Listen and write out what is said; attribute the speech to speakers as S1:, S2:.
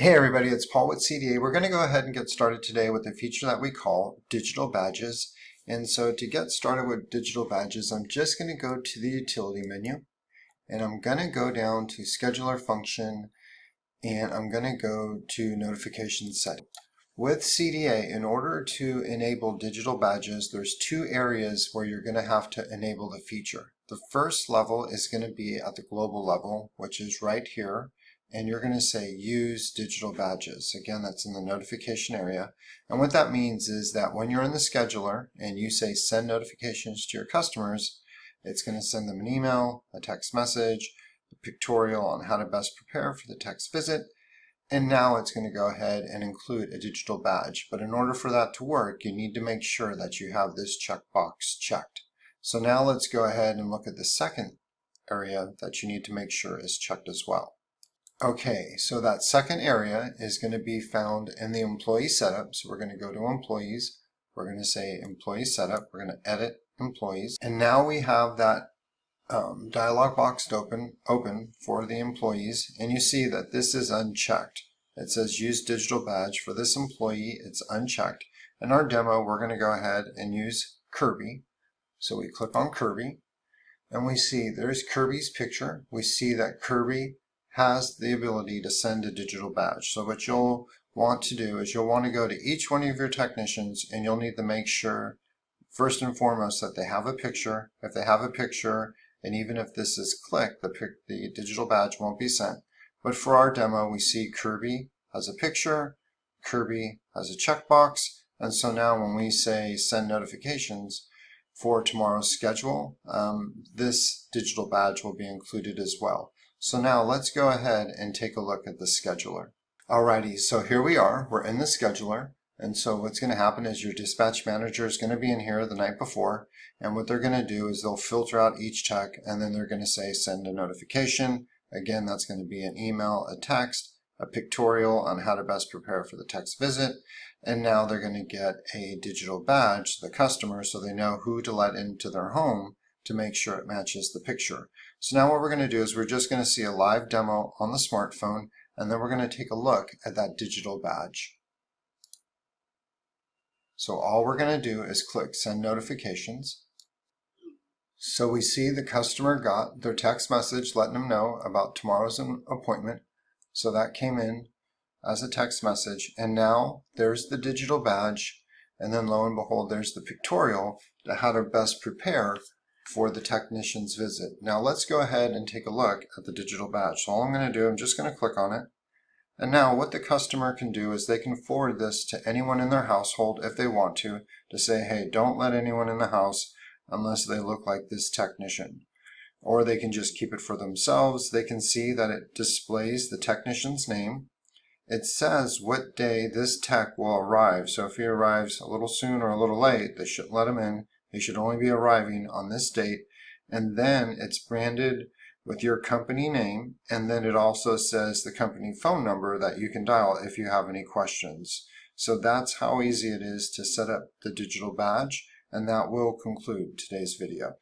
S1: Hey everybody, it's Paul with CDA. We're going to go ahead and get started today with a feature that we call digital badges. And so to get started with digital badges, I'm just going to go to the utility menu and I'm going to go down to scheduler function and I'm going to go to notification setting. With CDA, in order to enable digital badges, there's two areas where you're going to have to enable the feature. The first level is going to be at the global level, which is right here. And you're going to say use digital badges. Again, that's in the notification area. And what that means is that when you're in the scheduler and you say send notifications to your customers, it's going to send them an email, a text message, a pictorial on how to best prepare for the text visit. And now it's going to go ahead and include a digital badge. But in order for that to work, you need to make sure that you have this checkbox checked. So now let's go ahead and look at the second area that you need to make sure is checked as well. Okay, so that second area is going to be found in the employee setup. So we're going to go to employees. We're going to say employee setup. We're going to edit employees. And now we have that dialog box open for the employees. And you see that this is unchecked. It says use digital badge. For this employee, it's unchecked. In our demo, we're going to go ahead and use Kirby. So we click on Kirby and we see there's Kirby's picture. We see that Kirby has the ability to send a digital badge. So what you'll want to do is you'll want to go to each one of your technicians and you'll need to make sure first and foremost that they have a picture. If they have a picture, and even if this is clicked, the digital badge won't be sent. But for our demo, we see Kirby has a picture, Kirby has a checkbox, and so now when we say send notifications for tomorrow's schedule, this digital badge will be included as well. So now let's go ahead and take a look at the scheduler. Alrighty, so here we are. We're in the scheduler. And so what's going to happen is your dispatch manager is going to be in here the night before. And what they're going to do is they'll filter out each check and then they're going to say send a notification. Again, that's going to be an email, a text, a pictorial on how to best prepare for the text visit. And now they're going to get a digital badge to the customer so they know who to let into their home to make sure it matches the picture. So now what we're going to do is we're just going to see a live demo on the smartphone and then we're going to take a look at that digital badge. So all we're going to do is click send notifications. So we see the customer got their text message letting them know about tomorrow's appointment. So that came in as a text message and now there's the digital badge and then lo and behold there's the pictorial to how to best prepare for the technician's visit. Now let's go ahead and take a look at the digital badge. So all I'm going to do, I'm just going to click on it. And now what the customer can do is they can forward this to anyone in their household if they want to say, hey, don't let anyone in the house unless they look like this technician. Or they can just keep it for themselves. They can see that it displays the technician's name. It says what day this tech will arrive. So if he arrives a little soon or a little late, they shouldn't let him in. They should only be arriving on this date. And then it's branded with your company name. And then it also says the company phone number that you can dial if you have any questions. So that's how easy it is to set up the digital badge. And that will conclude today's video.